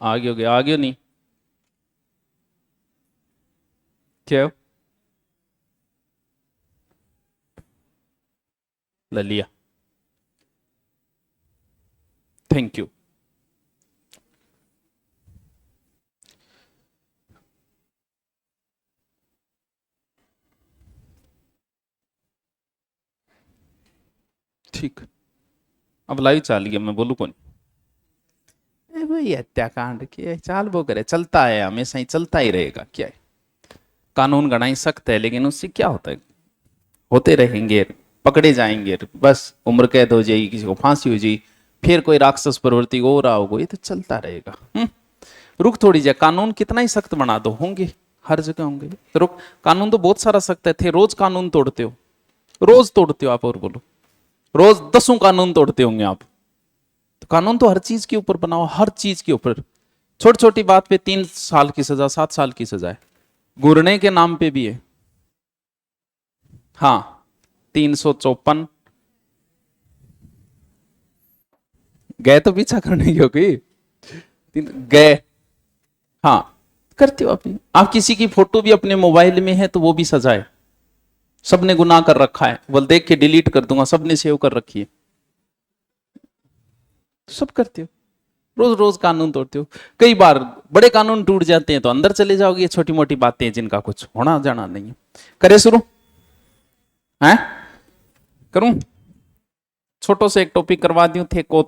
आगे हो गया, आगे नहीं क्या ले लिया। Thank you. ठीक, अब लाइव चाल गया, मैं बोलू कौन। भाई हत्याकांड की चाल वो करे, चलता है हमेशा ही, चलता ही रहेगा। क्या है, कानून घना ही सख्त है, लेकिन उससे क्या होता है, होते रहेंगे, पकड़े जाएंगे, बस उम्र कैद हो जाएगी, किसी को फांसी हो जाएगी, फिर कोई राक्षस प्रवृत्ति हो रहा होगा, ये तो चलता रहेगा। रुक थोड़ी जाए, कानून कितना ही सख्त बना दो, होंगे हर जगह होंगे। रुक, कानून तो बहुत सारा सख्त है, थे रोज कानून तोड़ते हो, रोज तोड़ते हो आप, और बोलो रोज 10 कानून तोड़ते होंगे आप। तो कानून तो हर चीज के ऊपर बनाओ, हर चीज के ऊपर। छोटी छोटी बात पे 3 साल की सजा, 7 साल की सजा है, गुरने के नाम पे भी है। हाँ, 354 गए तो पीछा करने की होगी, गए। हाँ, करते हो अपनी, आप किसी की फोटो भी अपने मोबाइल में है तो वो भी सजा है। सबने गुनाह कर रखा है, बोल देख के डिलीट कर दूंगा, सबने सेव कर रखी है, सब करते हो। रोज रोज कानून तोड़ते हो। कई बार बड़े कानून टूट जाते हैं तो अंदर चले जाओगे, ये छोटी मोटी बातें हैं जिनका कुछ होना जाना नहीं है। करे शुरू है, करूं, छोटो से एक टॉपिक करवा दूं, थे को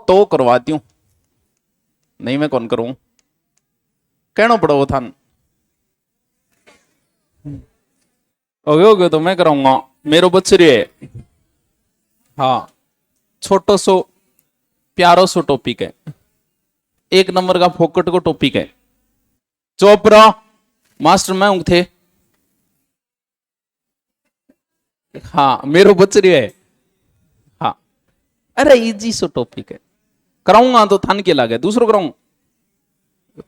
तो करवा दूं, नहीं मैं कौन करूं, कहना पड़ो वो थान, हो गए तो मैं कराऊंगा, मेरो बच्चे है। हाँ, छोटो सो प्यारो सो टॉपिक है, 1 नंबर का फोकट को टॉपिक है। चोपरा मास्टर मैं हूं थे, हाँ मेरो बच्चे है। हाँ, अरे इजी सो टॉपिक है, कराऊंगा तो थान के लागे दूसरों कराऊं।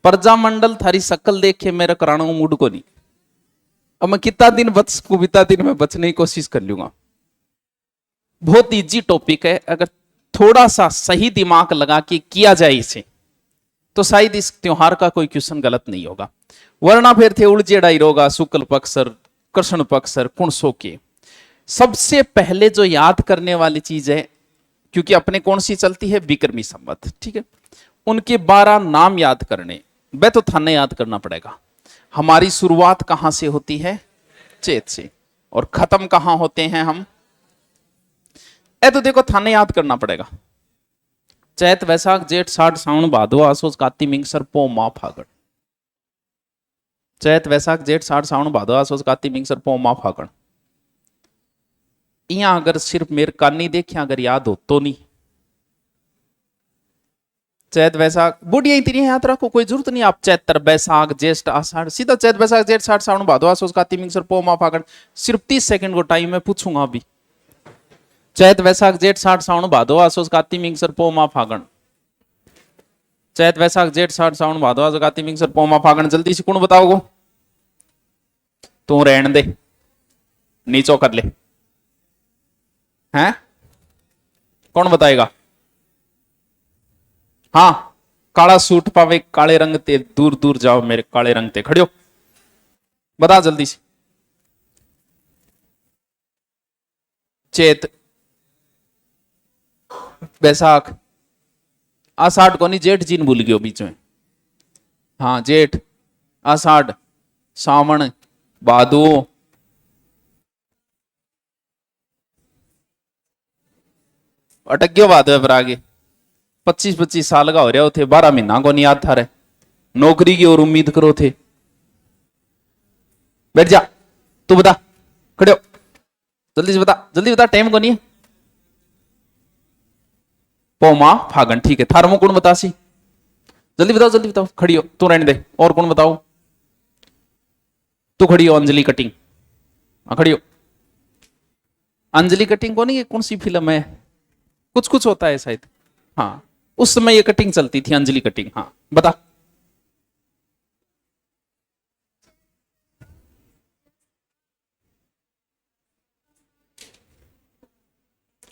प्रजामंडल थारी शकल देख के मेरा कराना मूड को नहीं, अब मैं कितना दिन बच कुबिता दिन में बचने की कोशिश कर लूंगा। बहुत इजी टॉपिक है, अगर थोड़ा सा सही दिमाग लगा के किया जाए इसे, तो शायद इस त्योहार का कोई क्वेश्चन गलत नहीं होगा। वरना फिर थे उलझेड़ा रोगा, शुक्ल पक्षर, कृष्ण पक्षर, कुणसो के। सबसे पहले जो याद करने वाली चीज है, क्योंकि अपने कौन सी चलती है, विक्रमी संवत, ठीक है, उनके 12 नाम याद करने, वह तो थाने याद करना पड़ेगा। हमारी शुरुआत कहां से होती है, चैत से, और खत्म कहां होते हैं हम, ए तो देखो थाने याद करना पड़ेगा। चैत वैशाख जेठ साठ सावन भादो आसोज काती मिंगसर पो माह फागण, चैत वैशाख जेठ साठ सावन भादो आसोज काती मिंगसर पो माह फागण। यहां अगर सिर्फ मेरे कानी देखे, अगर याद हो तो नहीं, चैत वैशाख बुढ़िया इतनी याद रखो, कोई जरूरत नहीं आप चैत्र बैसाख ज्येष्ठ आषाढ़, सीधा चैत वैशाख जेठ साठ सावन भादो आसोज काती मिंगसर पो माह फागण। सिर्फ 30 सेकंड को टाइम मैं पूछूंगा अभी, चैत वैशाख जेठ साठ सावन भादो आसोज काती मिंगसर पो माह फागण, चैत वैशाख जेठ साठ सावन भादो आसोज काती मिंगसर पो माह फागण। जल्दी से कौन बताओगे, तू रहन दे, नीचो कर ले, हैं कौन बताएगा। हाँ, काला सूट पावे काले रंग ते, दूर दूर जाओ मेरे काले रंग ते, खड़ियो बता जल्दी से। चैत बैसाख आषाढ़ को नहीं, जेठ जीन भूल गयो बीच में। हाँ जेठ, आषाढ़, सावन, भादो, अटक गयो भादो पर आगे। 25-25 साल का हो रहा थे, 12 महीना को नहीं याद था रे, नौकरी की और उम्मीद करो थे। बैठ जा, तू बता, खड़े हो, जल्दी से बता, जल्दी बता, टाइम को नहीं है। पौमा फागण, ठीक है, थारमो कौन बता सी, जल्दी बताओ, जल्दी बताओ, खड़ी हो, तू रहने दे, और कौन बताओ, तू खड़ी हो, अंजलि कटिंग, खड़ी हो। अंजलि कटिंग को नहीं, ये कौन सी फिल्म है, कुछ कुछ होता है शायद, हाँ उस समय ये कटिंग चलती थी, अंजलि कटिंग, हाँ बता।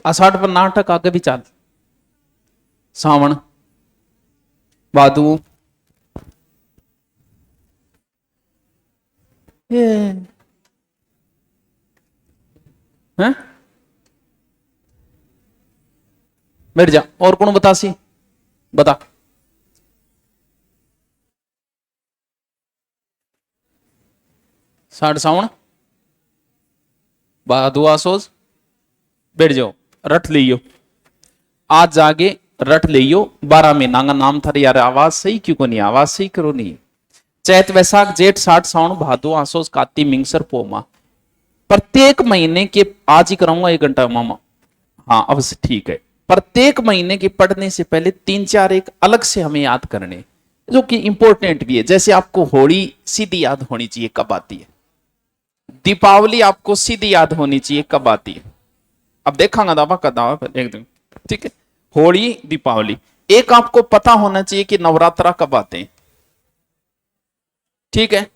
आषाढ़ पर नाटक आगे भी चाल, सावन, भादु, ये हैं, बैठ जा। और कौन बता सी, बता। साठ साउन, भादु आसोज, बैठ जाओ, रट लियो, आज जागे रट लियो। 12 महीना का नाम था यार। आवाज सही क्यों को नहीं, आवाज सही करो नहीं। चैत वैशाख जेठ साठ साउन भादो आसोज काती मिंगसर पोमा, प्रत्येक महीने के, आज ही कराऊंगा 1 घंटा मामा। हाँ अब से ठीक है। प्रत्येक महीने के पढ़ने से पहले 3-4 एक अलग से हमें याद करने, जो कि इंपॉर्टेंट भी है। जैसे आपको होली सीधी याद होनी चाहिए कब आती है, दीपावली आपको सीधी याद होनी चाहिए कब आती है। अब देखांगा दावा का दावा एक दिन, ठीक है। होली दीपावली, एक आपको पता होना चाहिए कि नवरात्रा कब आते हैं, ठीक है।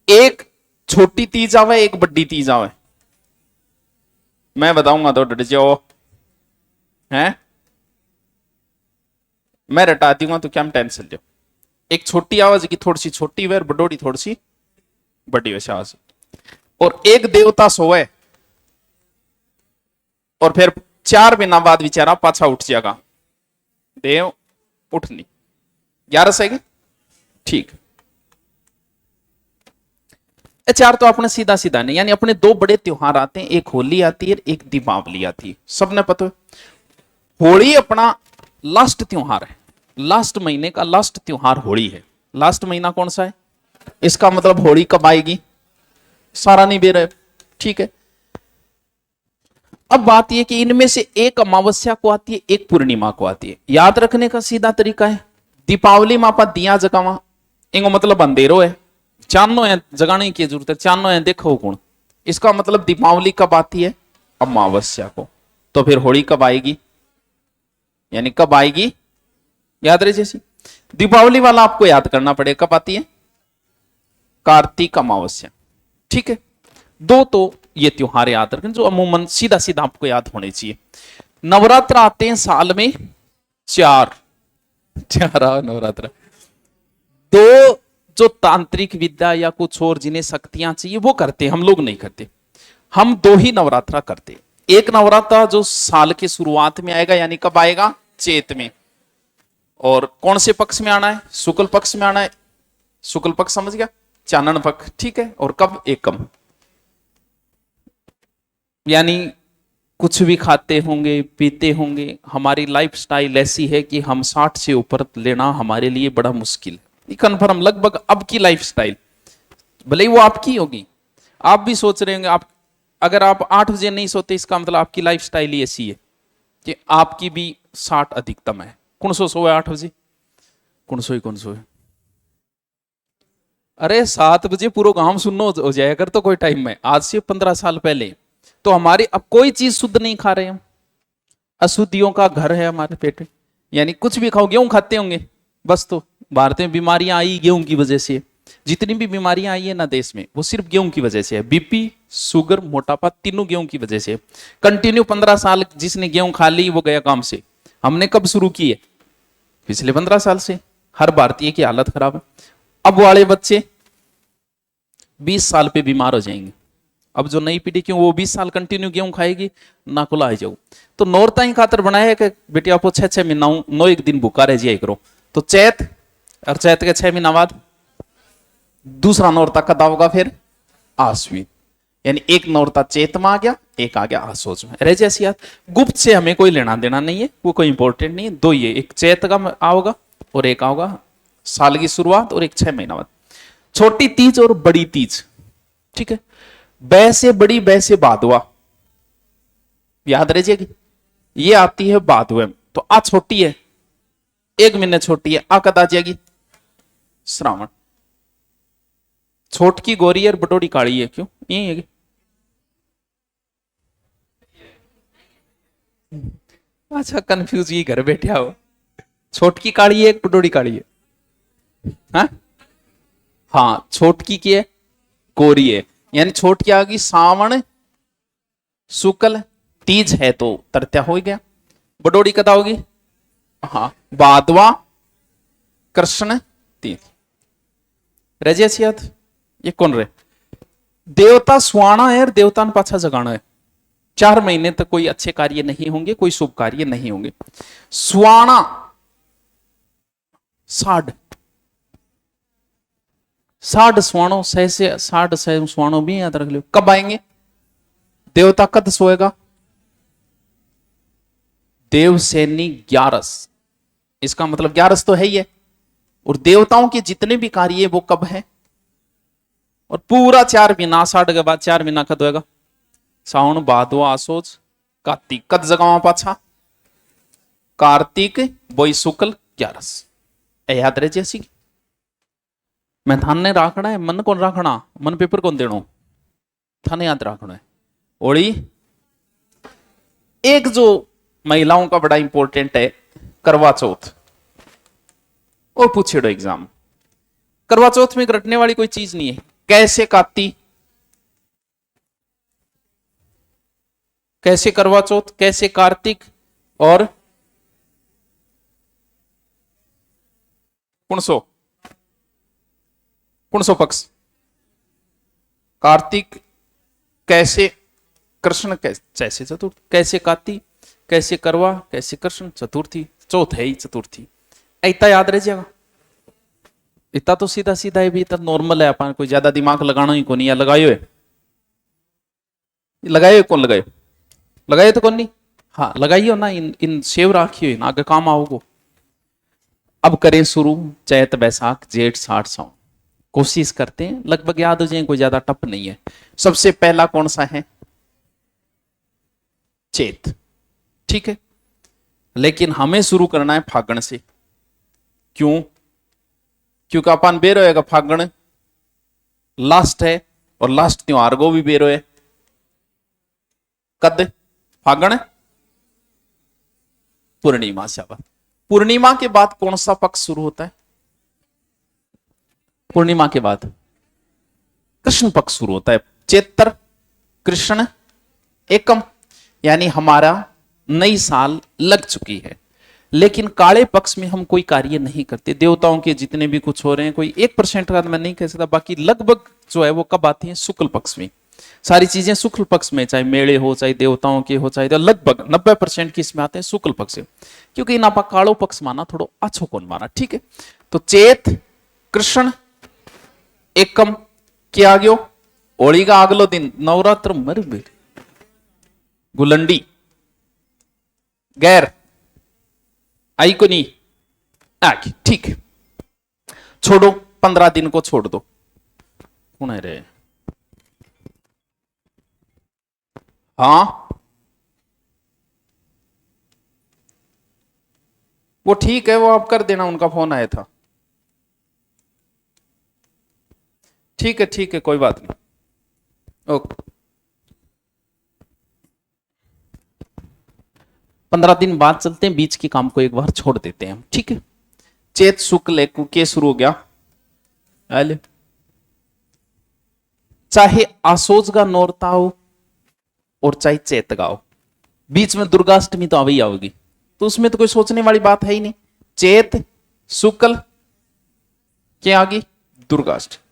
एक छोटी तीज आवे, एक बड़ी तीज आवे, मैं बताऊंगा तो डर जाओ हैं, मैं रटा दूंगा तो क्या टेंशन लो। एक छोटी आवाज की थोड़ी सी छोटी वे, बडोड़ी थोड़ी सी बड़ी वैसे आवाज। और एक देवता सोए और फिर 4 महीना बाद बेचारा पाछा उठ जाएगा, देव उठनी 11 से, ठीक। 4 तो अपने सीधा सीधा नहीं, यानी अपने 2 बड़े त्योहार आते हैं, एक होली आती है, एक दीपावली आती है, सबने पता है। होली अपना लास्ट त्योहार है, लास्ट महीने का लास्ट त्योहार होली है। लास्ट महीना कौन सा है, इसका मतलब होली कब आएगी, सारा नहीं बेर है, ठीक है। अब बात यह कि इनमें से एक अमावस्या को आती है, एक पूर्णिमा को आती है। याद रखने का सीधा तरीका है, दीपावली में आप दिया जगावा, इनको मतलब अंधेरो है, चानो है, जगाने की जरूरत है, चानो है देखो कौन। इसका मतलब दीपावली कब आती है, अमावस्या को। तो फिर होली कब आएगी, यानी कब आएगी, याद रहे। जैसी दीपावली वाला आपको याद करना पड़ेगा, कब आती है, कार्तिक अमावस्या, ठीक है। 2 तो ये त्योहार याद रखें जो अमूमन सीधा सीधा आपको याद होने चाहिए। नवरात्र आते हैं साल में 4 नवरात्र। 2 जो तांत्रिक विद्या या कुछ और जिन्हें शक्तियां चाहिए वो करते हैं, हम लोग नहीं करते। हम 2 ही नवरात्रा करते। एक नवरात्रा जो साल के शुरुआत में आएगा, यानी कब आएगा, चैत में। और कौन से पक्ष में आना है, शुक्ल पक्ष में आना है। शुक्ल पक्ष समझ गया, चानन पक्ष, ठीक है। और कब, एकम, यानी कुछ भी खाते होंगे पीते होंगे, हमारी लाइफस्टाइल ऐसी है कि हम 60 से ऊपर लेना हमारे लिए बड़ा मुश्किल है। कन्फर्म लगभग अब की लाइफस्टाइल, भले ही वो आपकी होगी, आप भी सोच रहे होंगे। आप अगर आप 8 बजे नहीं सोते, इसका मतलब आपकी लाइफस्टाइल ही ऐसी है कि आपकी भी 60 अधिकतम है। कौन सो सोए 8 बजे, कौन सोए। अरे 7 बजे पूरा गांव सुनना हो जाए अगर तो कोई टाइम में, आज से 15 साल पहले। तो हमारी अब कोई चीज शुद्ध नहीं खा रहे हम, अशुद्धियों का घर है हमारे पेट में। यानी कुछ भी खाओ, गेहूं खाते होंगे बस। तो भारत में बीमारियां आई गेहूं की वजह से, जितनी भी बीमारियां आई है ना देश में, वो सिर्फ गेहूं की वजह से है। बीपी, शुगर, मोटापा, तीनों गेहूं की वजह से। कंटिन्यू 15 साल जिसने गेहूं खा ली वो गया काम से। हमने कब शुरू की है, पिछले 15 साल से। हर भारतीय की हालत खराब है। अब वाले बच्चे 20 साल पे बीमार हो जाएंगे। अब जो नई पीढ़ी क्यों, वो 20 साल कंटिन्यू गेहूं खाएगी, ना खुला आ जाओ। तो नौरता ही खातर बनाया है कि बेटी आपको 6-6 महीना 9 दिन भूखा रह जिया करो। तो चैत, और चैत के 6 महीना बाद दूसरा नौरता कब होगा, फिर आश्विन। यानी एक नौरता चैत में आ गया, एक आ गया आसोज में। रह जैसी याद, गुप्त से हमें कोई लेना देना नहीं है, वो कोई इंपॉर्टेंट नहीं है। 2 ये, एक चैत का आओगा और एक आओगा साल की शुरुआत, और एक 6 महीना बाद। छोटी तीज और बड़ी तीज, ठीक है। बै से बड़ी, बै से बादवा, याद रह जाएगी। ये आती है बादवे में, तो आ छोटी है, 1 महीने छोटी है। आ कद आ जाएगी, श्रावण। छोटकी गोरी और बटोड़ी काली है, क्यों यही है? अच्छा कंफ्यूज ही घर बैठे हो। छोटकी काली है, बटोड़ी काली है। हाँ हाँ, छोटकी की है, गोरी है। यानी छोटकी आ गई सावण शुक्ल, तीज है तो तृतीया हो गया। बडोड़ी कदा होगी, हाँ बादवा कृष्ण तीज रजे याद। ये कौन रहे? देवता सुहाना है और देवता ने पाछा जगाना है। 4 महीने तक कोई अच्छे कार्य नहीं होंगे, कोई शुभ कार्य नहीं होंगे। सुहाना साढ़ सुहाणों सह से 60 सुहाणों भी याद रख लो। कब आएंगे? देवता कद सोएगा? देवसेनी 11। इसका मतलब 11 तो है ही है। और देवताओं के जितने भी कार्य वो कब है? और पूरा 4 महीना, 60 के बाद 4 महीना कद होएगा? सावन भादो आसोज कार्तिक। कद जगावा पाछा? कार्तिक बोई शुक्ल 11। याद रहे जैसी मैं थाने राखना है। मन कौन राखना? मन पेपर कौन देना? थाने याद रखना है। ओड़ी एक जो महिलाओं का बड़ा इंपॉर्टेंट है, करवा चौथ। और पूछेड़ो एग्जाम, करवा चौथ में रटने वाली कोई चीज नहीं है। कैसे काती? कैसे करवा चौथ? कैसे कार्तिक? और पुणसो पक्ष। कार्तिक कैसे कृष्ण, कैसे चतुर्थ, कैसे काती, कैसे करवा, कैसे कृष्ण, चतुर्थी। चौथ है ही चतुर्थी। इतना याद रह जाएगा। इतना तो सीधा सीधा है भी, इतना नॉर्मल है। अपन कोई ज्यादा दिमाग लगाना ही कौन। या लगायो है? लगायो कौन? लगायो तो कौन नहीं। हाँ लगाइयो ना। इन सेव राखियो ना, आगे काम आओगो। अब करें शुरू। चैत बैसाख जेठ साठ सावन कोशिश करते हैं लगभग याद हो जाए, कोई ज्यादा टफ नहीं है। सबसे पहला कौन सा है? चैत। ठीक है, लेकिन हमें शुरू करना है फागण से। क्यों? क्योंकि अपन बेरो है फागण लास्ट है, और लास्ट त्योहार को भी बेरो है। कद? फागण पूर्णिमा। शाबाश। पूर्णिमा के बाद कौन सा पक्ष शुरू होता है? पूर्णिमा के बाद कृष्ण पक्ष शुरू होता है। चैत्र कृष्ण एकम, यानी हमारा नई साल लग चुकी है। लेकिन काले पक्ष में हम कोई कार्य नहीं करते। देवताओं के जितने भी कुछ हो रहे हैं, कोई 1% का मैं नहीं कह सकता, बाकी लगभग जो है वो कब आती है? शुक्ल पक्ष में। सारी चीजें शुक्ल पक्ष में, चाहे मेले हो, चाहे देवताओं के हो, चाहे तो लगभग 90% की इसमें आते हैं शुक्ल पक्ष से। क्योंकि इन आपा कालो पक्ष माना थोड़ो अच्छो कौन माना। ठीक है, तो चैत कृष्ण एकम क्या आ गयो? होली का अगलो दिन नवरात्र मर गुलंडी गैर आई को नहीं आगे। ठीक है, छोड़ो 15 दिन को छोड़ दो। कौन है रे? हाँ वो ठीक है, वो आप कर देना, उनका फोन आया था। ठीक है कोई बात नहीं। ओके, 15 दिन बाद चलते हैं। बीच के काम को एक बार छोड़ देते हैं। ठीक है, चैत शुक्ल के शुरू हो गया। चाहे आसोज का नौरता हो और चाहे चैत का हो, बीच में दुर्गाष्टमी तो अभी आओगी, तो उसमें तो कोई सोचने वाली बात है ही नहीं। चैत शुक्ल क्या आ गई? दुर्गाष्टमी।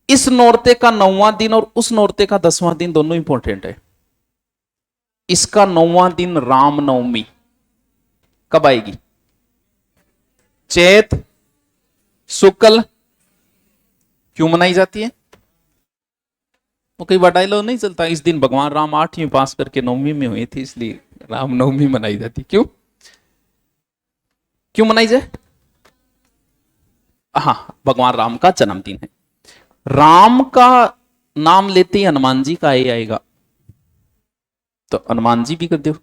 इस नौरते का 9वां दिन और उस नौरते का 10वां दिन दोनों इंपॉर्टेंट है। इसका 9वां दिन रामनवमी कब आएगी? चैत शुक्ल। क्यों मनाई जाती है? वो कई बार डायलॉग नहीं चलता, इस दिन भगवान राम 8वीं पास करके 9वीं में हुए थे, इसलिए रामनवमी मनाई जाती। क्यों क्यों मनाई जाए? हाँ, भगवान राम का जन्मदिन है। राम का नाम लेते ही हनुमान जी का ये आएगा, तो हनुमान जी भी कर दो।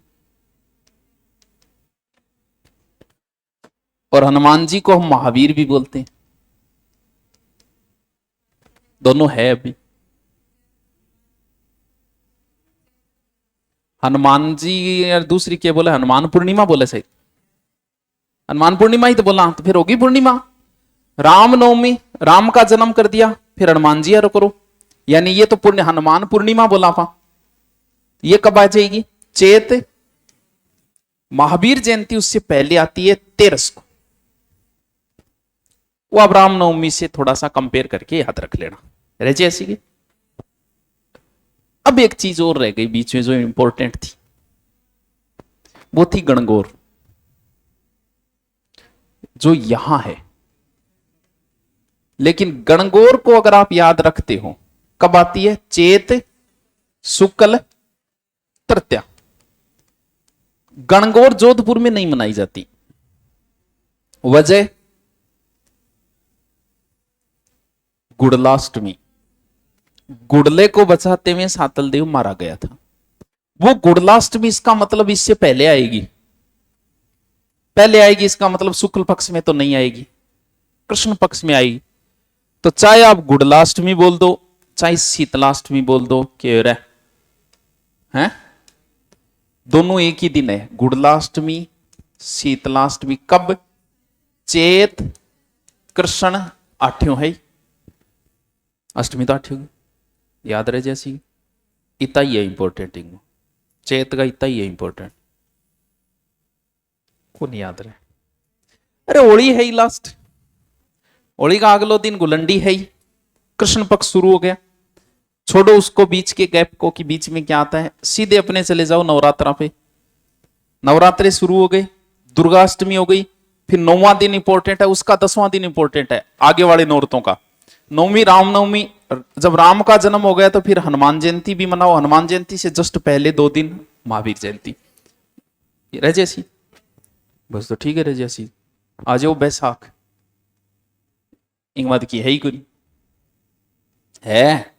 और हनुमान जी को हम महावीर भी बोलते हैं। दोनों है अभी। हनुमान जी और दूसरी क्या बोले? हनुमान पूर्णिमा बोले सही। हनुमान पूर्णिमा ही तो बोला, तो फिर होगी पूर्णिमा। रामनवमी, राम का जन्म कर दिया, फिर हनुमान जी यार करो, यानी ये तो पुण्य हनुमान पूर्णिमा बोला था। ये कब आ जाएगी? चैत। महावीर जयंती उससे पहले आती है 13 को। वो अब रामनवमी से थोड़ा सा कंपेयर करके याद रख लेना, रह जाए ऐसी की। अब एक चीज और रह गई बीच में जो इंपॉर्टेंट थी, वो थी गणगौर, जो यहां है। लेकिन गणगौर को अगर आप याद रखते हो, कब आती है? चैत शुक्ल तृतीया। गणगौर जोधपुर में नहीं मनाई जाती, वजह गुड़लाष्टमी। गुड़ले को बचाते हुए सातल देव मारा गया था। वो गुड़लाष्टमी, इसका मतलब इससे पहले आएगी, पहले आएगी, इसका मतलब शुक्ल पक्ष में तो नहीं आएगी, कृष्ण पक्ष में आएगी। तो चाहे आप गुड़लाष्टमी बोल दो, चाहे शीतलाष्टमी बोल दो, क्या है, दोनों एक ही दिन है। गुड़लाष्टमी शीतलाष्टमी कब? चैत कृष्ण आठ्यों है, अष्टमी तो आठ्यों याद रहे जैसी। इतना ही है इंपॉर्टेंट, चैत का इतना ही है इंपॉर्टेंट, को नहीं याद रहे। अरे होली है ही लास्ट, होली का अगलो दिन गुलंडी है ही, कृष्ण पक्ष शुरू हो गया। छोड़ो उसको बीच के गैप को कि बीच में क्या आता है, सीधे अपने चले जाओ नवरात्रा पे। नवरात्रे शुरू हो गए, दुर्गाष्टमी हो गई, फिर 9वां दिन इंपॉर्टेंट है, उसका 10वां दिन इंपॉर्टेंट है आगे वाले नौरतों का। नवमी रामनवमी, जब राम का जन्म हो गया तो फिर हनुमान जयंती भी मनाओ, हनुमान जयंती से जस्ट पहले 2 दिन महावीर जयंती। रह जैसी बस, तो ठीक है रह जैसी। आ जाओ बैसाख, इंगमद की है ही कोई है,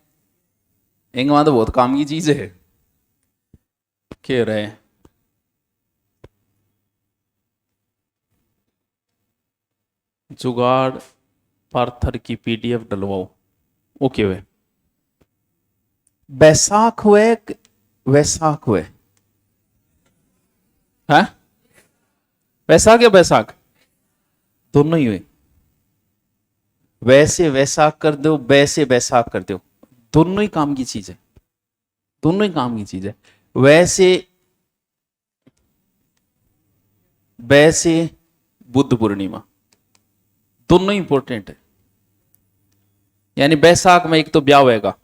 इंगमद बहुत काम की चीज है। कह रहे जुगाड़ पार्थर की पीडीएफ डलवाओ, ओके हुए बैसाख हुए, वैसाख हुए है, वैसाख या बैसाख दोनों ही हुए। वैसे वैसाख कर दो, वैसे बैसाख कर दो, दोनों ही काम की चीज है, दोनों ही काम की चीज है। वैसे वैसे बुद्ध पूर्णिमा, दोनों इंपॉर्टेंट है। यानी बैसाख में एक तो ब्याह होगा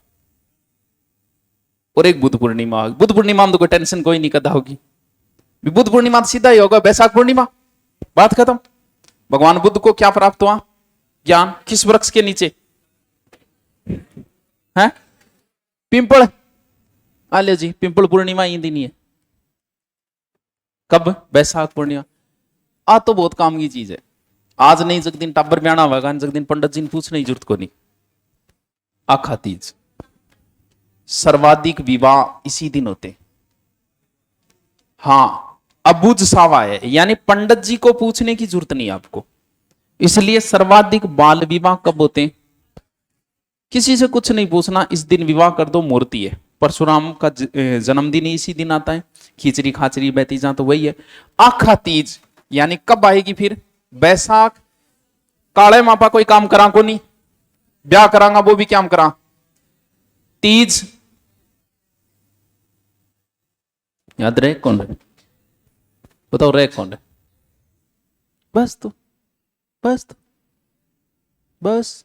और एक बुद्ध पूर्णिमा। बुद्ध पूर्णिमा में तो कोई टेंशन कोई नहीं करता होगी, बुद्ध पूर्णिमा तो सीधा ही होगा, बैसाख पूर्णिमा बात खत्म। भगवान बुद्ध को क्या प्राप्त हुआ? ज्ञान। किस वृक्ष के नीचे है? पिंपल। आले जी, पिंपल पूर्णिमा ही दिन है, कब? बैसाख पूर्णिमा। आ तो बहुत काम की चीज है, आज नहीं जग दिन टाबर ब्याना होगा, जग दिन पंडित जी ने पूछने की जरूरत को नहीं। आखा तीज, सर्वाधिक विवाह इसी दिन होते। हाँ, अबुझ सावा है, यानी पंडित जी को पूछने की जरूरत नहीं आपको। इसलिए सर्वाधिक बाल विवाह कब होते हैं? किसी से कुछ नहीं पूछना, इस दिन विवाह कर दो, मूर्ति है। परशुराम का जन्मदिन इसी दिन आता है, खिचड़ी खाचरी बैतीजा तो वही है। आखा तीज यानी कब आएगी फिर? बैसाख। काले मापा कोई काम करा को नहीं, ब्याह करांगा वो भी क्या करा? तीज याद रहे कौन रहे? बताओ रहे कौन रहे? बस तो बस तो बस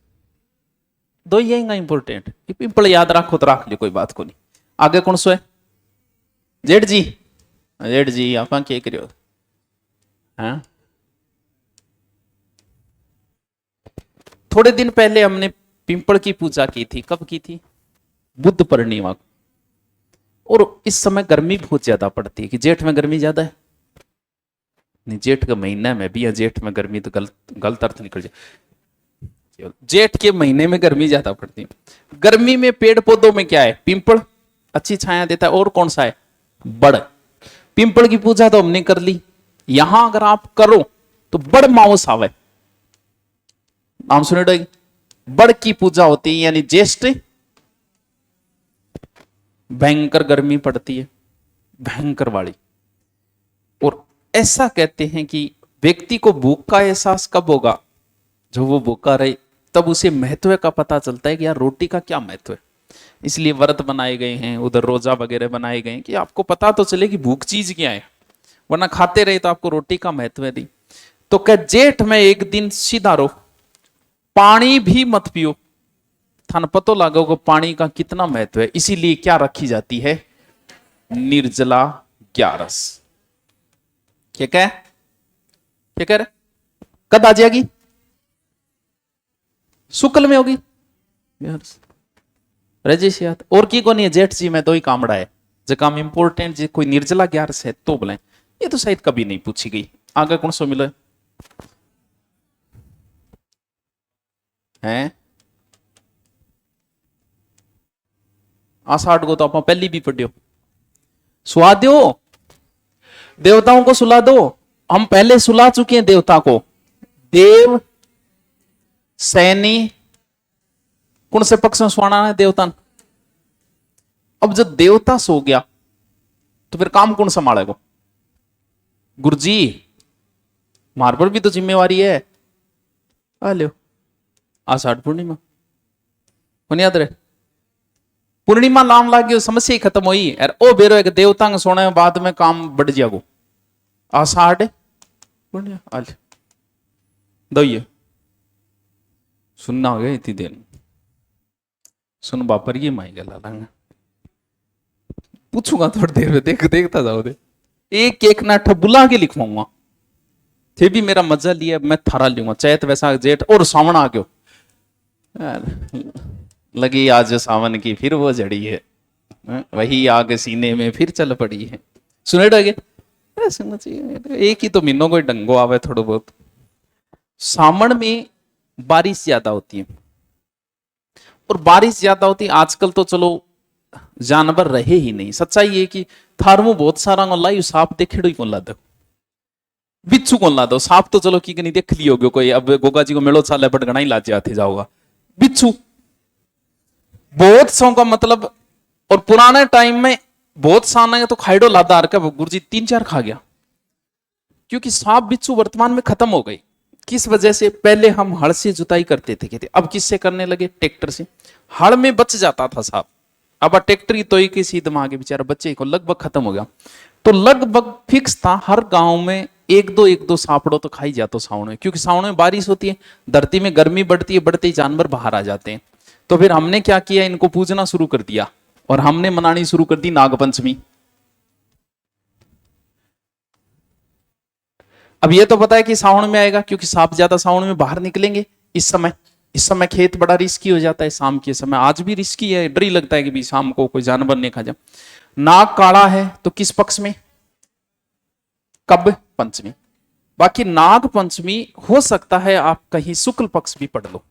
दो ही है इंपोर्टेंट। पिंपल याद रखो तो रख लियो, कोई बात को नहीं। आगे कौन सो है? जेठ जी, जेठ जी आप क्या करियो? हाँ, थोड़े दिन पहले हमने पिंपल की पूजा की थी। कब की थी? बुद्ध पूर्णिमा को। और इस समय गर्मी बहुत ज्यादा पड़ती है। कि जेठ में गर्मी ज्यादा है? नहीं, जेठ का महीना में भी है, जेठ में गर्मी तो गलत अर्थ निकल जाए। जेठ के महीने में गर्मी ज्यादा पड़ती है। गर्मी में पेड़ पौधों में क्या है? पिंपल अच्छी छाया देता है। और कौन सा है? बड़। पिंपल की पूजा तो हमने कर ली। यहां अगर आप करो तो बड़ मावस आवे, नाम सुने डोगी? बड़ की पूजा होती है, यानी ज्येष्ठ भयंकर गर्मी पड़ती है, भयंकर वाली। और ऐसा कहते हैं कि व्यक्ति को भूख का एहसास कब होगा? जो वो भूखा रहे, तब उसे महत्व का पता चलता है कि यार रोटी का क्या महत्व है। इसलिए व्रत बनाए गए हैं, उधर रोजा वगैरह बनाए गए हैं कि आपको पता तो चले कि भूख चीज क्या है, वरना खाते रहे तो आपको रोटी का महत्व है दी। तो क्या जेठ में एक दिन सीधा रहो, पानी भी मत पियो। थान पतो लागोगे पानी का कितना महत्व है, इसीलिए क्या रखी जाती है, निर्जला ग्यारस। क्या कह क्या कह रहे, कद आ जाएगी, शुक्ल में होगी रजिश याद। और की को नहीं है, जेठ जी में तो ही कामड़ा है जो काम इंपोर्टेंट जी कोई निर्जला ग्यारस है तो बोले। ये तो शायद कभी नहीं पूछी गई। आगे कौन सो मिले हैं, आषाढ़ को तो आप पहली भी पढ़ियो, सुला दो देवताओं को, सुला दो। हम पहले सुला चुके हैं देवता को। देव सैनी कौन से पक्ष में सुना है देवता ने। अब जब देवता सो गया तो फिर काम कौन संभालेगा, गुरुजी मार पर भी तो जिम्मेवारी है। आ लो आषाढ़ पूर्णिमा कौन याद रहे, पूर्णिमा नाम लागे समस्या ही खत्म हुई। और ओ बेरो एक देवता के सोने बाद में काम बढ़ जाएगो। आषाढ़ पूर्णिमा आल दइए सुनना हो गया इतनी देर सुन बापर ये माई गला लांगा पूछूंगा थोड़ी देर में, देखता जाओ दे। एक एक ना बुला के लिखवाऊंगा, फिर भी मेरा मजा लिया मैं थारा लूंगा। चैत वैसाख जेठ और सावन आ गयो, लगी आज सावन की फिर वो जड़ी है, वही आग सीने में फिर चल पड़ी है। सुने डगे एक ही तो महीनों को डंगो आवे थोड़ा बहुत। सावन में बारिश ज्यादा होती है, और बारिश ज्यादा होती है आजकल तो चलो जानवर रहे ही नहीं। सच्चाई ये कि थारमो बहुत सारा लाइव सांप देखे कौन ला दो, बिच्छू कौन ला दो। सांप तो चलो की नहीं देख लियो कोई, अब गोगा जी को मेड़ो चाले पट गणा ही लाजे आते जाओगा। बिच्छू बहुत सौ का मतलब, और पुराने टाइम में बहुत साना तो खाइडो लादा का गुरुजी 3-4 खा गया, क्योंकि सांप बिच्छू वर्तमान में खत्म हो गई। किस वजह से, पहले हम हड़ से जुताई करते थे कहते, अब किससे करने लगे, ट्रैक्टर से। हड़ में बच जाता था सांप, अब ट्रैक्टर की तो ही किसी दिमाग बेचारा बच्चे को लगभग खत्म हो गया। तो लगभग फिक्स था हर गांव में एक दो सांपड़ो तो खाई जातो सावन में, क्योंकि सावन में बारिश होती है, धरती में गर्मी बढ़ती है, बढ़ते ही जानवर बाहर आ जाते हैं। तो फिर हमने क्या किया, इनको पूजना शुरू कर दिया और हमने मनानी शुरू कर दी नागपंचमी। अब ये तो पता है कि सावन में आएगा, क्योंकि सांप ज्यादा सावन में बाहर निकलेंगे। इस समय खेत बड़ा रिस्की हो जाता है शाम के समय, आज भी रिस्की है, डर ही लगता है कि भी शाम को कोई जानवर नहीं खा जाए। नाग काला है तो किस पक्ष में, कब, पंचमी। बाकी नाग पंचमी हो सकता है आप कहीं शुक्ल पक्ष भी पढ़ लो,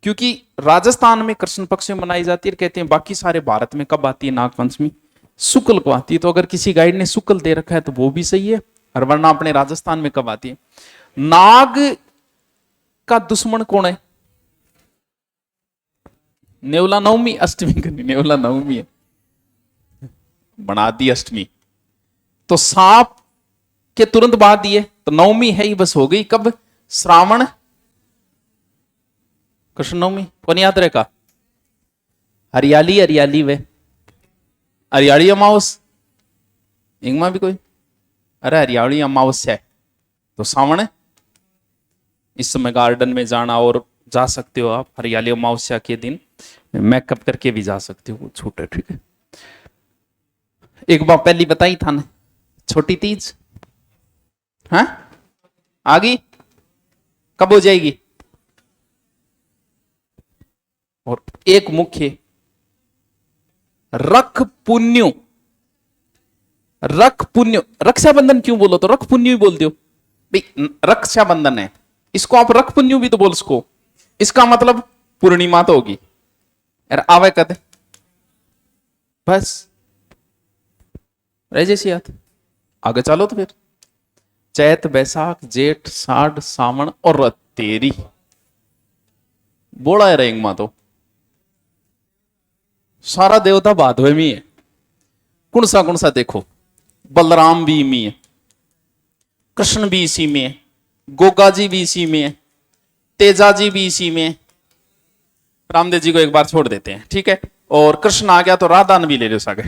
क्योंकि राजस्थान में कृष्ण पक्ष में मनाई जाती है, कहते हैं बाकी सारे भारत में कब आती है नाग पंचमी, शुक्ल को आती है। तो अगर किसी गाइड ने शुक्ल दे रखा है तो वो भी सही है, और वरना अपने राजस्थान में कब आती है। नाग का दुश्मन कौन है, नेवला नवमी, अष्टमी करनी, नेवला नवमी है, बना दी अष्टमी। तो सांप के तुरंत बाद ये तो नवमी है ही, बस हो गई कब, श्रावण कृष्ण नवमी। कौन याद रहेगा, हरियाली वे हरियाली अमावस इंगमा भी कोई, अरे हरियाली अमावस्या है तो सावन। इस समय गार्डन में जाना, और जा सकते हो आप हरियाली अमावस्या के दिन मेकअप करके भी जा सकते हो, छूट है, ठीक है। एक बार पहली बताई था ना, छोटी तीज, हाँ आ गई, कब हो जाएगी। और एक मुख्य रख पुण्य, रक्षाबंधन क्यों बोलो तो रख पुण्य भी बोल दो भाई, रक्षाबंधन है, इसको आप रख पुण्य भी तो बोल सको। इसका मतलब पूर्णिमा तो होगी, यार आवे कद बस रह जैसी याद। आगे चलो तो फिर चैत बैसाख जेठ साढ़ सावन और तेरी बोला है रेंगमा, तो सारा देवता भादवे में है। कौन सा देखो, बलराम भी इसी है, कृष्ण भी इसी में है, गोगा जी भी इसी में है, तेजा जी भी इसी में है। रामदेव जी को एक बार छोड़ देते हैं, ठीक है। और कृष्ण आ गया तो राधा ने भी ले लो सागे,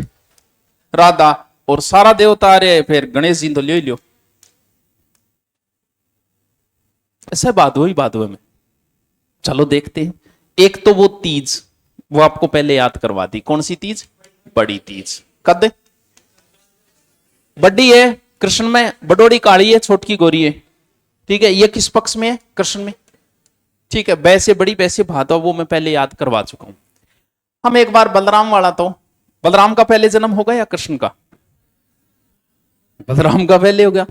राधा और सारा देवता आ रहे, फिर गणेश जी तो ले लो। ऐसे भादवे ही भादवे में चलो देखते हैं। एक तो वो तीज, वो आपको पहले याद करवा दी। कौन सी तीज? बड़ी तीज। कद बड़ी है कृष्ण में, बडोड़ी काली है, छोटकी गोरी है। ठीक है, ये किस पक्ष में है? कृष्ण में। ठीक है, वैसे बड़ी वैसे भादव, वो मैं पहले याद करवा चुका हूं। हम एक बार बलराम वाला, तो बलराम का पहले जन्म होगा या कृष्ण का? बलराम का पहले हो गया,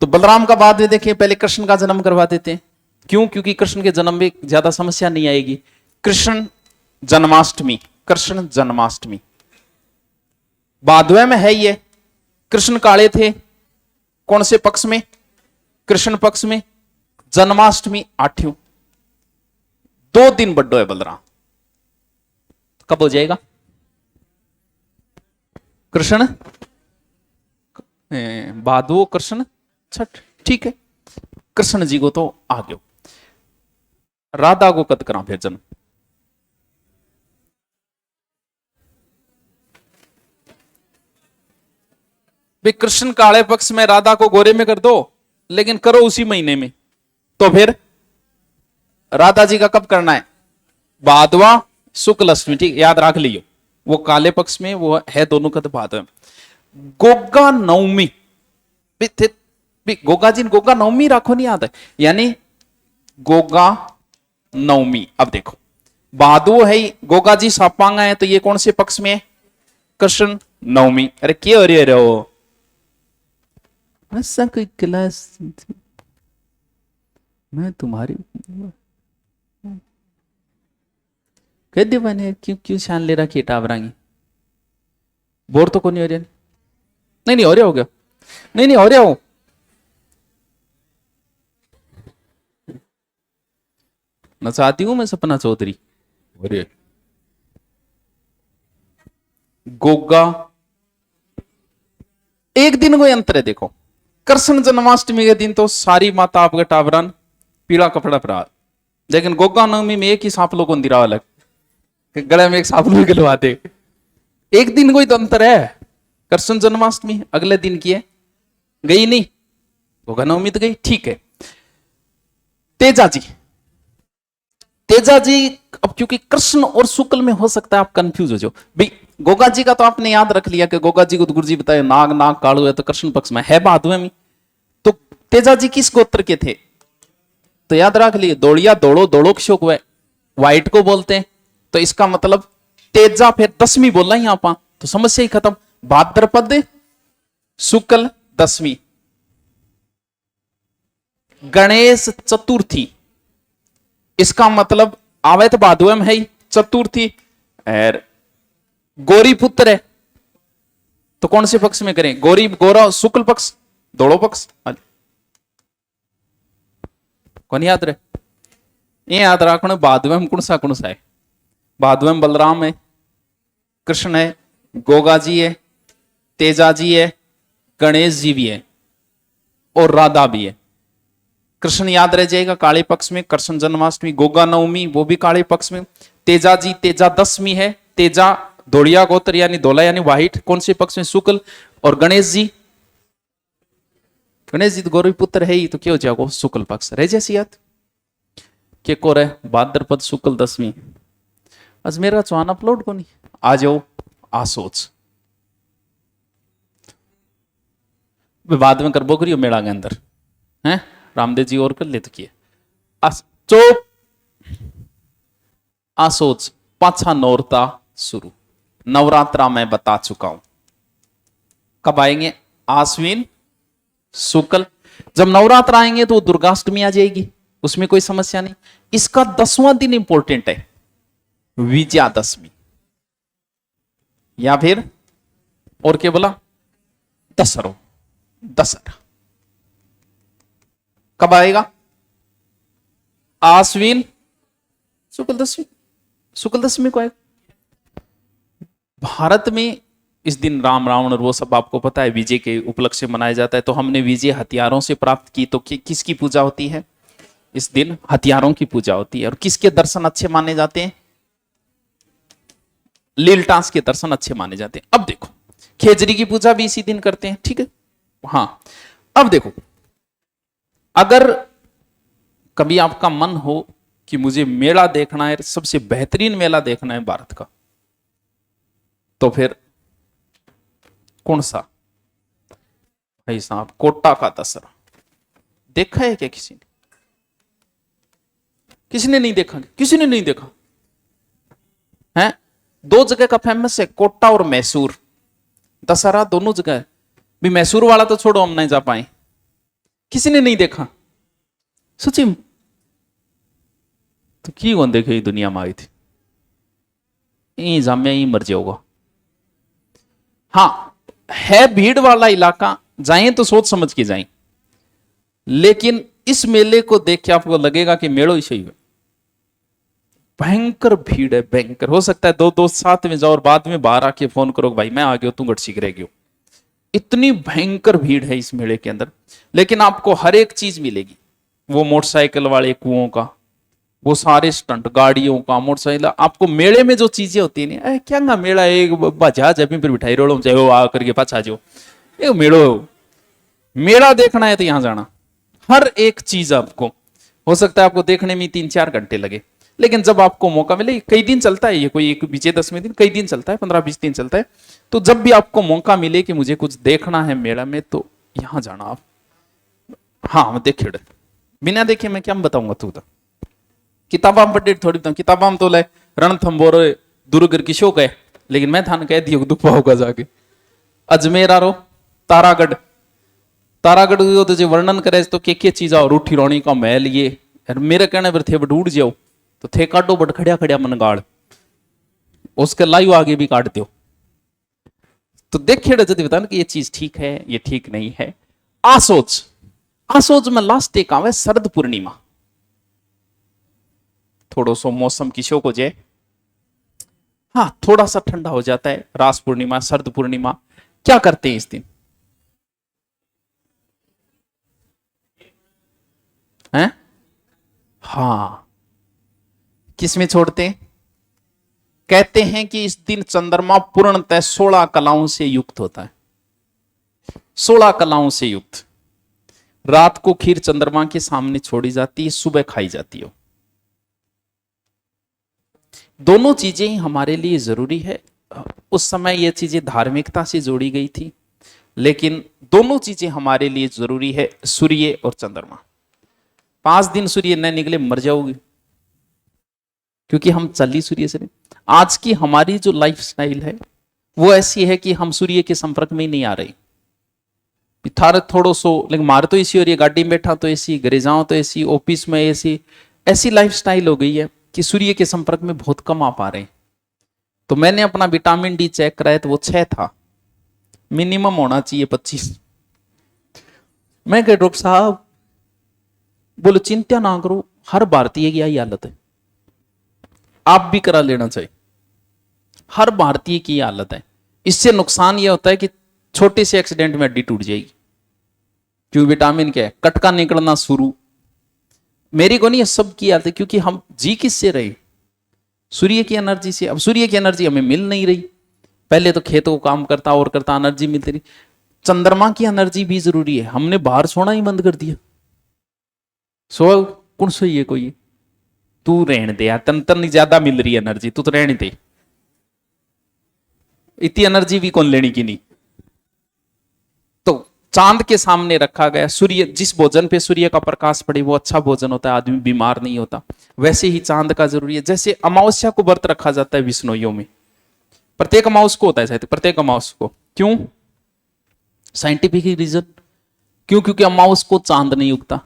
तो बलराम का बाद में देखिए, पहले कृष्ण का जन्म करवा देते हैं। क्यों? क्योंकि कृष्ण के जन्म में ज्यादा समस्या नहीं आएगी। कृष्ण जन्माष्टमी, कृष्ण जन्माष्टमी भादवे में है। ये कृष्ण काले थे, कौन से पक्ष में? कृष्ण पक्ष में। जन्माष्टमी 8, 2 दिन बड्डो है बलराम। कब हो जाएगा कृष्ण? भादो कृष्ण छठ। ठीक है, कृष्ण जी को तो आ गयो। राधा को कद करा फिर जन्म? भी कृष्ण काले पक्ष में, राधा को गोरे में कर दो, लेकिन करो उसी महीने में। तो फिर राधा जी का कब करना है? भादवा शुक्ल अष्टमी। ठीक, याद रख लियो, वो काले पक्ष में वो है, दोनों का तो भादव। गोगा नवमी, गोगा जी गोगा नवमी राखो, नहीं याद है? यानी गोगा नवमी। अब देखो, भादो है, गोगा जी सापांगा है, तो ये कौन से पक्ष में है? कृष्ण नवमी। अरे क्या हो रहे हो? ऐसा कोई क्लास मैं तुम्हारी कह दे बने, क्यों क्यों शान ले रखी टावरांगी? बोर तो को नहीं हो रहा? नहीं नहीं हो रहा, हो गया। नहीं नहीं हो रहा हो। नचाती हूं मैं सपना चौधरी। अरे गोगा, एक दिन कोई अंतर है। देखो, कृष्ण जन्माष्टमी के दिन तो सारी माता आपके टावरान पीला कपड़ा पहरा, लेकिन गोगा नवमी में एक ही सांपलों को दिरा अलग, गले में एक सांपलों गलवाते। एक दिन कोई तो अंतर है। कृष्ण जन्माष्टमी अगले दिन की है, गई नहीं, गोगा नवमी तो गई। ठीक है, तेजा जी, तेजा जी, अब क्योंकि कृष्ण और शुक्ल में हो सकता है आप कंफ्यूज हो जाओ भाई। गोगा जी का तो आपने याद रख लिया कि गोगा जी को तो गुरु जी बताए नाग नाग कालू है, तो कृष्ण पक्ष में है भादवे में। तो तेजा जी किस गोत्र के थे? तो याद रख लिए, दौड़िया दौड़ो दौड़ो शोक व्हाइट को बोलते हैं। तो इसका मतलब तेजा फिर दसवीं बोलना यहां पा, तो समस्या ही खत्म। भाद्रपद शुक्ल दसवीं, गणेश चतुर्थी, इसका मतलब आवे तो भादवे में है ही चतुर्थी। और गौरी पुत्र है, तो कौन से पक्ष में करें? गौरी गौरा शुक्ल पक्ष, दोनों पक्ष। कौन याद रहे? ये याद रखना, भादवे में कौन सा है? भादवे में बलराम है, कृष्ण है, गोगा जी है, तेजा जी है, गणेश जी भी है, और राधा भी है। कृष्ण याद रह जाएगा काले पक्ष में, कृष्ण जन्माष्टमी। गोगा नवमी वो भी काले पक्ष में। तेजा जी, तेजा दसवीं है, तेजा धोड़िया गोत्र यानी धोला यानी व्हाइट, कौन से पक्ष में? शुक्ल। और गणेश जी, गणेश जी तो गौरी पुत्र है ही, तो क्या हो जाएगा? शुक्ल पक्ष रह जैसी याद के को रहे भाद्रपद शुक्ल दसवीं। आज मेरा चौहान अपलोड को नहीं, आ जाओ आ सोच बाद में करबो करियो मेला के अंदर है। रामदेव जी और कर ले तो किए चुप। आ सोच, पाछा नौरता शुरू, नवरात्रा मैं बता चुका हूं कब आएंगे? आश्विन शुक्ल। जब नवरात्र आएंगे तो दुर्गाष्टमी आ जाएगी, उसमें कोई समस्या नहीं। इसका 10वां दिन इंपॉर्टेंट है, विजयादशमी, या फिर और क्या बोला? दशहरा। दशहरा कब आएगा? आश्विन शुक्ल दशमी, शुक्ल दशमी को आएगा। भारत में इस दिन राम रावण और वो सब आपको पता है विजय के उपलक्ष्य मनाया जाता है। तो हमने विजय हथियारों से प्राप्त की, तो किसकी पूजा होती है इस दिन? हथियारों की पूजा होती है। और किसके दर्शन अच्छे माने जाते हैं? लीलटास के दर्शन अच्छे माने जाते हैं। अब देखो, खेजरी की पूजा भी इसी दिन करते हैं, ठीक है। हाँ, अब देखो, अगर कभी आपका मन हो कि मुझे मेला देखना है, सबसे बेहतरीन मेला देखना है भारत का, तो फिर कौन सा? भाई साहब, कोटा का दशहरा देखा है क्या किसी ने? किसी ने नहीं देखा? किसी ने नहीं देखा है? दो जगह का फेमस है, कोटा और मैसूर। दशहरा दोनों जगह है भी। मैसूर वाला तो छोड़ो, हम नहीं जा पाए। किसी ने नहीं देखा सची? तो की कौन देखे? दुनिया में आई थी, यही जामिया यही मर जाओगा। हाँ, है भीड़ वाला इलाका, जाएं तो सोच समझ के जाएं। लेकिन इस मेले को देख के आपको लगेगा कि मेड़ो ही सही है। भयंकर भीड़ है, भयंकर। हो सकता है दो दोस्त साथ में जाओ और बाद में बाहर आके फोन करो, भाई मैं आ गया, तू गट सीख रह गयो। इतनी भयंकर भीड़ है इस मेले के अंदर। लेकिन आपको हर एक चीज मिलेगी। वो मोटरसाइकिल वाले कुओं का, वो सारे स्टंट गाड़ियों का, मोटरसाइकिल। आपको मेले में जो चीजें होती है ना, क्या ना मेला एक जहाज अभी फिर बिठाई रोड़ो चाहे वो आ करके पास आ जाओ, ये मेड़ो। मेला देखना है तो यहां जाना। हर एक चीज आपको, हो सकता है आपको देखने में 3-4 घंटे लगे, लेकिन जब आपको मौका मिले, कई दिन चलता है ये, कोई एक विजय दशमी दिन, कई दिन चलता है, 15-20 दिन चलता है। तो जब भी आपको मौका मिले कि मुझे कुछ देखना है मेला में, तो यहां जाना आप। हाँ देखे, बिना देखे मैं क्या बताऊंगा? तू तो किताबा पढ़े थोड़ी बताऊं, किताबा तो ले रणथंबोर दुर्गर किशो कहे, लेकिन मैं थान कह दियो दुपा होगा जाके अजमेर आरो तारागढ़। तारागढ़ तो जो वर्णन करे तो के चीज और रूठी रोनी का महल ये, मेरे कहने पर थे ढूंढ जाओ तो थे काटो बट खड़िया खड़िया मन गाड़, उसके लाइव आगे भी काट दो। तो देखिए जब बता कि ये चीज ठीक है, ये ठीक नहीं है। आसोच, आसोच में लास्ट एक आवे शरद पूर्णिमा। थोड़ा सो मौसम किशो को जे, हाँ थोड़ा सा ठंडा हो जाता है। रास पूर्णिमा, शरद पूर्णिमा, क्या करते हैं इस दिन? हैं? हाँ, किसमें छोड़ते हैं? कहते हैं कि इस दिन चंद्रमा पूर्णतः 16 कलाओं से युक्त होता है। 16 कलाओं से युक्त। रात को खीर चंद्रमा के सामने छोड़ी जाती है, सुबह खाई जाती है। दोनों चीजें ही हमारे लिए जरूरी है। उस समय ये चीजें धार्मिकता से जोड़ी गई थी, लेकिन दोनों चीजें हमारे लिए जरूरी है, सूर्य और चंद्रमा। 5 दिन सूर्य न निकले मर जाओगे, क्योंकि हम चल ही सूर्य से नहीं। आज की हमारी जो लाइफ स्टाइल है वो ऐसी है कि हम सूर्य के संपर्क में ही नहीं आ रहे। थार थोड़ो सो, लेकिन मार तो ऐसी हो रही है, गाड़ी में बैठा तो ऐसी, घरे जाओ तो ऐसी, ऑफिस में ऐसी, ऐसी लाइफ स्टाइल हो गई है कि सूर्य के संपर्क में बहुत कम आ पा रहे हैं। तो मैंने अपना विटामिन डी चेक कराया तो वो 6 था, मिनिमम होना चाहिए 25। मैं कह डॉक्टर साहब, बोलो चिंता ना करो, हर भारतीय की यही हालत है, आप भी करा लेना चाहिए। हर भारतीय की हालत है। इससे नुकसान यह होता है कि छोटे से एक्सीडेंट में हड्डी टूट जाएगी, क्योंकि विटामिन क्या है, कटका निकलना शुरू। मेरी को नहीं, सबकी हालत है, क्योंकि हम जी किससे रहे? सूर्य की एनर्जी से। अब सूर्य की एनर्जी हमें मिल नहीं रही। पहले तो खेतों को काम करता और करता एनर्जी मिलती रही। चंद्रमा की एनर्जी भी जरूरी है, हमने बाहर सोना ही बंद कर दिया। सो कौन सो ये कोई, तू रहने दे यार, तन तन ज्यादा मिल रही है एनर्जी, तू तो रहने दे, इतनी एनर्जी भी कौन लेनी की नहीं। तो चांद के सामने रखा गया। सूर्य, जिस भोजन पे सूर्य का प्रकाश पड़े वो अच्छा भोजन होता है, आदमी बीमार नहीं होता। वैसे ही चांद का जरूरी है। जैसे अमावस्या को व्रत रखा जाता है विष्णुइयों में, प्रत्येक अमावस को होता है शायद, प्रत्येक अमावस को। क्यों? साइंटिफिक रीजन क्यों? क्योंकि अमावस को चांद नहीं उगता,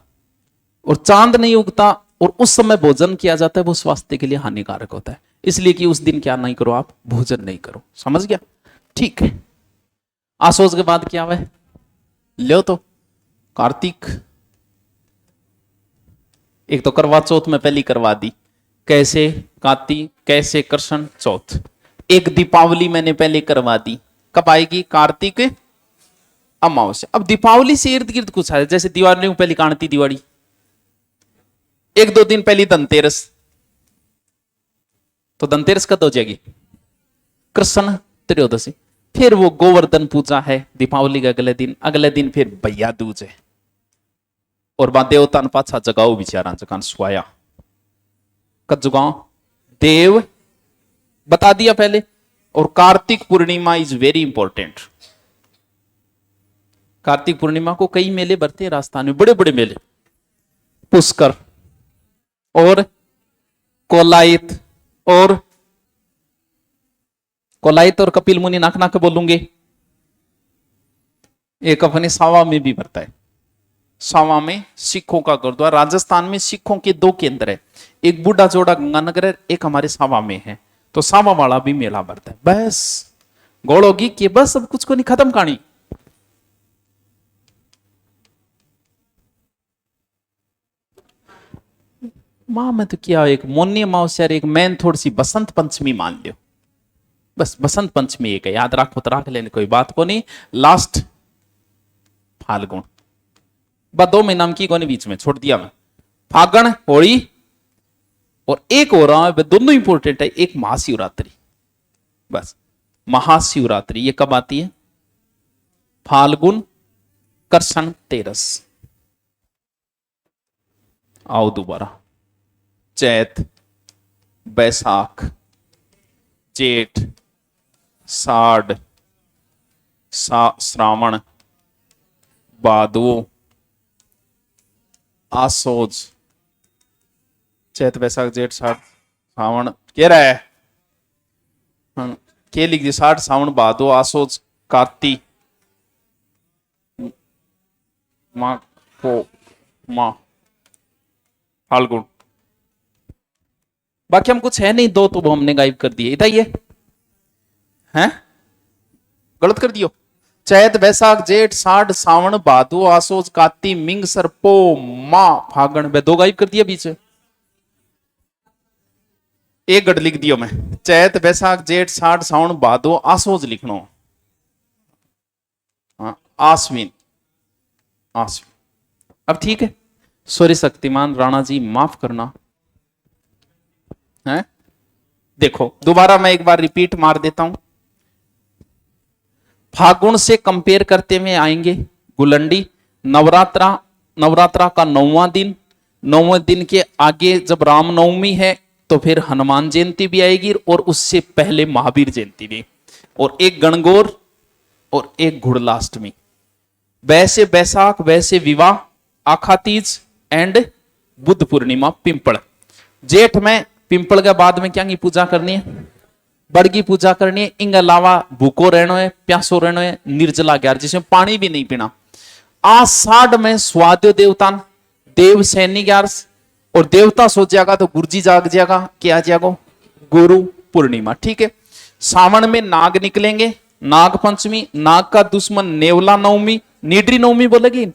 और चांद नहीं उगता और उस समय भोजन किया जाता है, वो स्वास्थ्य के लिए हानिकारक होता है। इसलिए कि उस दिन क्या नहीं करो, आप भोजन नहीं करो। समझ गया? ठीक है। आसोज के बाद क्या है? लो तो कार्तिक। एक तो करवा चौथ में पहली करवा दी, कैसे कार्तिक, कैसे कृष्ण चौथ। एक दीपावली मैंने पहले करवा दी, कब आएगी? कार्तिक अमावस्या। अब दीपावली से इर्द गिर्द कुछ है, जैसे दिवाली में पहली कांति दिवाली, 1-2 दिन पहले धनतेरस, तो धनतेरस कब हो जाएगी? कृष्ण त्रयोदशी। फिर वो गोवर्धन पूजा है दीपावली के अगले दिन। अगले दिन फिर भैया दूज है, और बाद देवता ने पाछा जगाओ बिचारा जकान स्वाया। कजुगांव, देव बता दिया पहले। और Kartik Purnima is very important. Kartik Purnima को कई मेले भरते हैं राजस्थान में, बड़े बड़े मेले, पुष्कर और कोलायत और कपिल मुनि, नाक नाक बोलूंगे। एक अपने सावा में भी भरता है। सावा में सिखों का गुरुद्वारा, राजस्थान में सिखों के 2 केंद्र है, एक बूढ़ा जोड़ा गंगानगर है, एक हमारे सावा में है। तो सावा वाला भी मेला भरता है। बस गोड़ होगी कि बस सब कुछ को नहीं, खत्म कहानी। मां में तो क्या, एक मोनी अमावस्या, एक मैन थोड़ी सी बसंत पंचमी मान लो। बस बसंत पंचमी एक है, याद रखो तो रख लेने, कोई बात को नहीं। लास्ट फाल्गुन, बस 2 महीना की कोने बीच में छोड़ दिया मैं। फागण होली, और एक हो रहा है, दोनों इंपोर्टेंट है, एक महाशिवरात्रि। बस महाशिवरात्रि ये कब आती है? फाल्गुन कृष्ण तेरस। आओ दोबारा, चैत, बैसाख, जेठ, साढ़, श्रावण, भादो, आसोज, चैत बैसाख जेठ साठ सावन कह रहा है, के लिख दी, साठ सावन भादो आसोज कार्तिक माँ को माँ फाल्गुन। बाकी हम कुछ है नहीं, 2 तो हमने गायब कर दिए, इतना ही है, गलत कर दियो। चैत बैसाख जेठ साठ सावन भादो आसोज कार्तिक मिंग सरपो माँ फागण, 2 गायब कर दिया बीच। एक गढ़ लिख दियो मैं, चैत बैसाख जेठ साठ सावन भादो आसोज लिखनो, आश्विन आश्विन। अब ठीक है, सॉरी शक्तिमान राणा जी माफ करना है। देखो दोबारा मैं एक बार रिपीट मार देता हूं। फागुन से कंपेयर करते हुए आएंगे गुलंडी, नवरात्रा का 9वां दिन, 9वें दिन के आगे जब रामनवमी है तो फिर हनुमान जयंती भी आएगी, और उससे पहले महावीर जयंती भी, और एक गणगौर और एक घुड़लाष्टमी। वैसे बैसाख, वैसे विवाह, आखा तीज एंड बुद्ध पूर्णिमा, पिंपल। जेठ में पिंपल के बाद में क्या की पूजा करनी है? बड़ की पूजा करनी है। इन अलावा भूखो रहना है, प्यासो रहना है, निर्जला 11 जिसमें पानी भी नहीं पीना। आषाढ़ में स्वाद्य देवतान, देव सैनी 11, और देवता सो जाएगा तो गुरुजी जाग जाएगा, क्या जाएगा? गुरु पूर्णिमा। ठीक है। सावन में नाग निकलेंगे, नाग पंचमी, नाग का दुश्मन नेवला नवमी, नीडरी नवमी बोलेगी।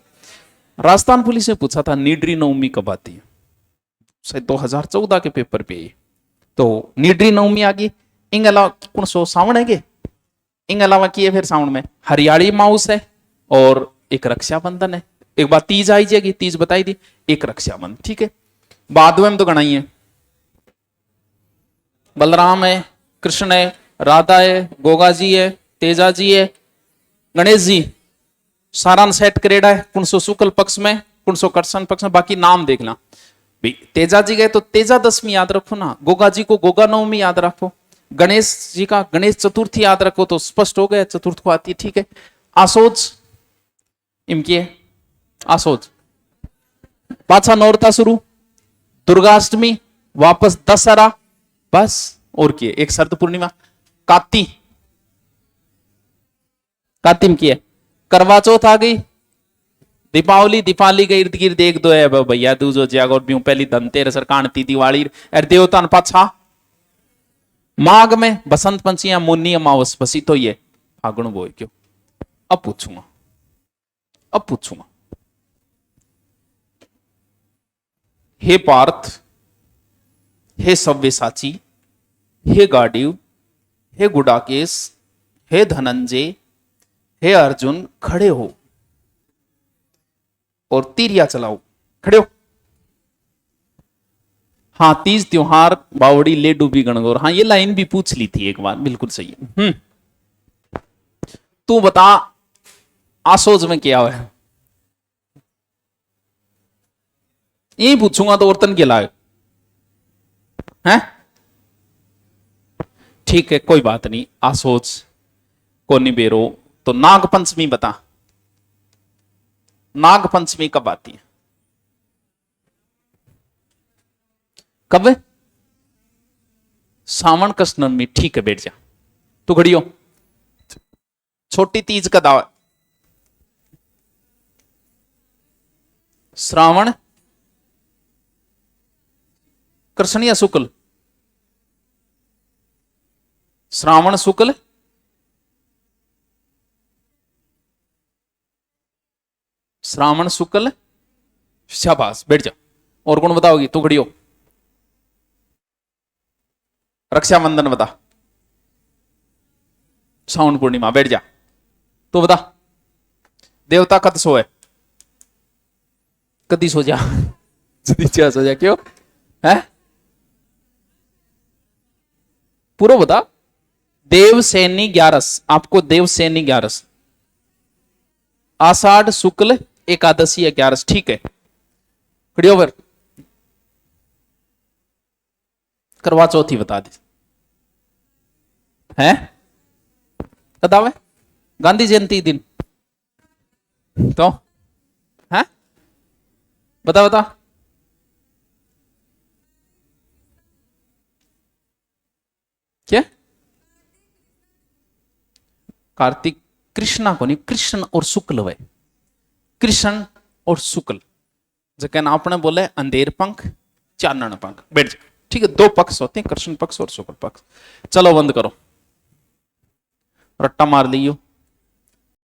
राजस्थान पुलिस ने पूछा था नीडरी नवमी कब आती है, शायद 2014 के पेपर पे, तो नीडरी नवमी आ गई। इन अलावा कौन सो सावन है के, इन अलावा किए फिर सावन में हरियाली माउस है, और एक रक्षाबंधन है। एक बार तीज आई जाएगी, तीज बताई दी, एक रक्षाबंधन। ठीक है। बाद में तो गणाई है, बलराम है, कृष्ण है, राधा है, गोगा जी है, तेजा जी है, गणेश जी, सारा सेट करेड़ा है। कौन सो शुक्ल पक्ष में, कौन सो कृष्ण पक्ष में, बाकी नाम देखना। तेजा जी गए तो तेजा दशमी याद रखो ना, गोगा जी को गोगा नवमी याद रखो, गणेश जी का गणेश चतुर्थी याद रखो, तो स्पष्ट हो गया चतुर्थ को आती है। ठीक है। आसोज इनकी है, आसोज पाछा नौरता शुरू, दुर्गाष्टमी, वापस दशहरा, बस और किए एक शरद पूर्णिमा, कार्तिक की है, करवा चौथ आ गई, दीपावली के इर्द गिर्द एक दो है भैया दूजो जागो ब्यू, पहली धनतेरस कांति दिवाली और देवता पाछा। माघ में बसंत पंचमी या मुन्नी अमावस बसी, तो ये फागुन बोए क्यों? अब पूछूंगा हे पार्थ, हे सव्यसाची, हे गांडीव, हे गुडाकेश, हे धनंजय, हे अर्जुन, खड़े हो और तीरिया चलाओ। खड़े हो। हाँ, तीज त्योहार, बावड़ी, ले डूबी गणगौर। हाँ, ये लाइन भी पूछ ली थी एक बार, बिल्कुल सही है। तू बता आसोज में क्या है? यही पूछूंगा तो औरतन के लायक। हैं? ठीक है, कोई बात नहीं, आसोच को नहीं बेरो। तो नाग पंचमी बता, नाग पंचमी कब आती है? कब? सावन कृष्ण में। ठीक है, बैठ जा, तू खड़ी हो। छोटी तीज का दावा, श्रावण कृष्ण या शुक्ल? श्रावण शुक्ल, श्रावण शुक्ल, शाबाश, बैठ जा। और कौन बताओगी? तू खड़ी हो। रक्षाबंधन बता, श्रावण पूर्णिमा, बैठ जा। तू बता, देवता कद सोए? कदी सो जा, सो जा, क्यों है? पूरा बता। देवसैनी 11, आपको देवसैनी 11, आषाढ़ शुक्ल एकादशी 11, ठीक है। खड़ी ओवर। करवा चौथी बता दी है? बतावे गांधी जयंती दिन तो है? बता बता। क्या? कार्तिक कृष्णा को नहीं, कृष्ण और शुक्ल वे, कृष्ण और शुक्ल। जैसे आपने बोले अंधेर पंख चानन पंख, बैठ जा। ठीक है, 2 पक्ष होते हैं, कृष्ण पक्ष और शुक्ल पक्ष। चलो बंद करो, रट्टा मार लियो।